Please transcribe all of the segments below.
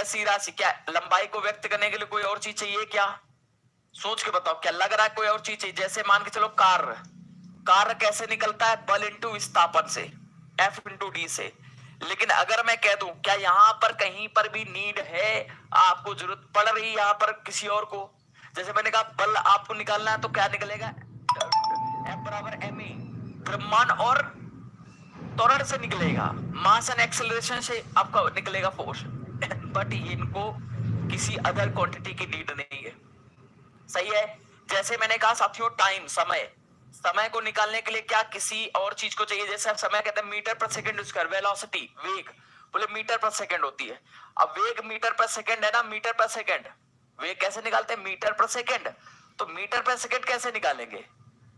ऐसी राशि, क्या लंबाई को व्यक्त करने के लिए कोई और चीज चाहिए क्या? सोच के बताओ, क्या लग रहा है कोई और चीज चाहिए? जैसे मान के चलो कार्य, कार्य कैसे निकलता है? बल इंटू विस्थापन से, F इंटू डी से। लेकिन अगर मैं कह दूं, क्या यहां पर कहीं पर भी नीड है, आपको जरूरत पड़ रही है यहां पर किसी और को? जैसे मैंने कहा बल आपको निकालना है तो क्या निकलेगा? F बराबर ma, द्रव्यमान और त्वरण से निकलेगा, मास एंड एक्सेलरेशन से आपका निकलेगा फोर्स। बट इनको किसी अदर क्वांटिटी की नीड नहीं है। सही है। जैसे मैंने कहा साथियों, टाइम, समय, समय को निकालने के लिए क्या किसी और चीज को चाहिए? जैसे आप समय कहते हैं मीटर पर सेकंड स्क्वायर, वेलोसिटी, वेग, बोले मीटर पर सेकंड होती है। अब वेग मीटर पर सेकंड है ना, मीटर पर सेकंड, वेग कैसे निकालते हैं? मीटर पर सेकंड। तो मीटर पर सेकंड कैसे निकालेंगे?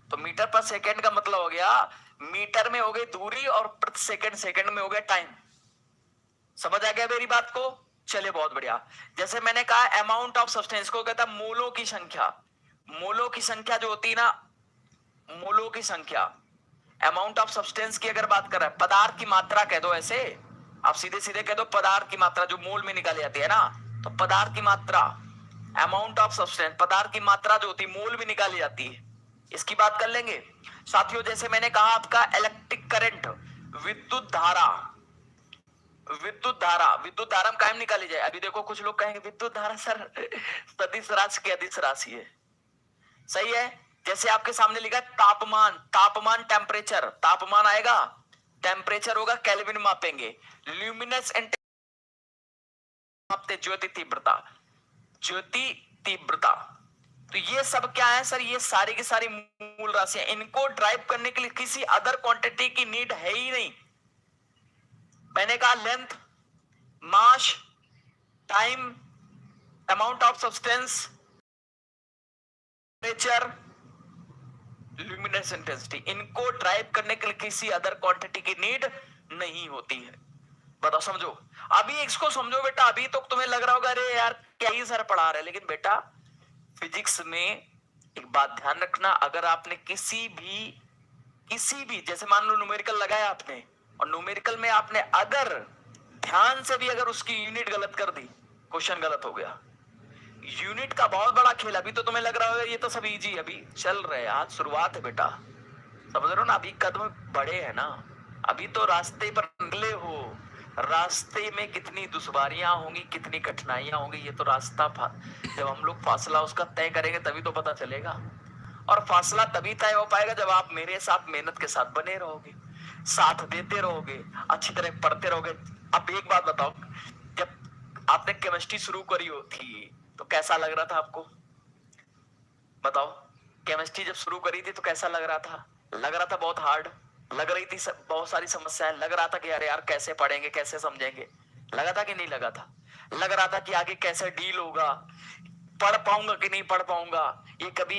तो मीटर पर सेकंड का मतलब हो गया, मीटर में हो गई दूरी और प्रति सेकंड, सेकंड में हो गया टाइम। समझ आ गया मेरी बात को? चलिए बहुत बढ़िया। जैसे मैंने कहा अमाउंट ऑफ सब्सटेंस को कहता है मोलों की संख्या। मोलों की संख्या जो होती है ना, मोलों की संख्या, अमाउंट ऑफ सब्सटेंस की अगर बात कर रहे हैं, पदार्थ की मात्रा कह दो, ऐसे आप सीधे सीधे कह दो पदार्थ की मात्रा, जो मोल में निकाली जाती है ना, तो पदार्थ की मात्रा, अमाउंट ऑफ सब्सटेंस, पदार्थ की मात्रा जो होती है मोल में निकाली जाती है, इसकी बात कर लेंगे साथियों। जैसे मैंने कहा आपका इलेक्ट्रिक करंट, विद्युत धारा, विद्युत धारा, विद्युत धारा कायम निकाली जाए। अभी देखो कुछ लोग कहेंगे विद्युत धारा सर सदिश राशि की अदिश राशि है। सही है। जैसे आपके सामने लिखा है तापमान, तापमान टेम्परेचर, तापमान आएगा, टेम्परेचर होगा केल्विन मापेंगे, ल्यूमिनस मापते, ज्योति तीव्रता, ज्योति तीव्रता। तो ये सब क्या है सर? ये सारी की सारी मूल राशियां, इनको ड्राइव करने के लिए किसी अदर क्वांटिटी की नीड है ही नहीं। मैंने कहा length, mass, time, amount of substance, temperature, luminous intensity, इनको ड्राइव करने के लिए किसी अदर क्वांटिटी की नीड नहीं होती है। बताओ, समझो। अभी इसको समझो बेटा। अभी तो तुम्हें लग रहा होगा अरे यार क्या ही सर पढ़ा रहे, लेकिन बेटा फिजिक्स में एक बात ध्यान रखना, अगर आपने किसी भी जैसे मान लो न्यूमेरिकल लगाया आपने, और न्यूमेरिकल में आपने अगर ध्यान से भी अगर उसकी यूनिट गलत कर दी, क्वेश्चन गलत हो गया। यूनिट का बहुत बड़ा खेल। अभी तो तुम्हें लग रहा होगा ये तो सब इजी, अभी चल रहे, आज शुरुआत है बेटा, समझ रहे हो ना? अभी कदम बड़े हैं ना, अभी तो रास्ते पर निकले हो। रास्ते में कितनी दुश्वारियां होंगी, कितनी कठिनाइयां होंगी, ये तो रास्ता जब हम लोग फासला उसका तय करेंगे तभी तो पता चलेगा। और फासला तभी तय हो पाएगा जब आप मेरे साथ मेहनत के साथ बने रहोगे, साथ देते रहोगे, अच्छी तरह पढ़ते रहोगे। अब एक बात बताओ, जब आपने केमिस्ट्री शुरू करी हो थी तो कैसा लग रहा था आपको? बताओ, केमिस्ट्री जब शुरू करी थी तो कैसा लग रहा था? लग रहा था बहुत हार्ड, लग रही थी बहुत सारी समस्याएं, लग रहा था कि अरे यार कैसे पढ़ेंगे, कैसे समझेंगे, लगा था कि नहीं लगा था? लग रहा था कि आगे कैसे डील होगा, पढ़ पाऊंगा कि नहीं पढ़ पाऊंगा, ये कभी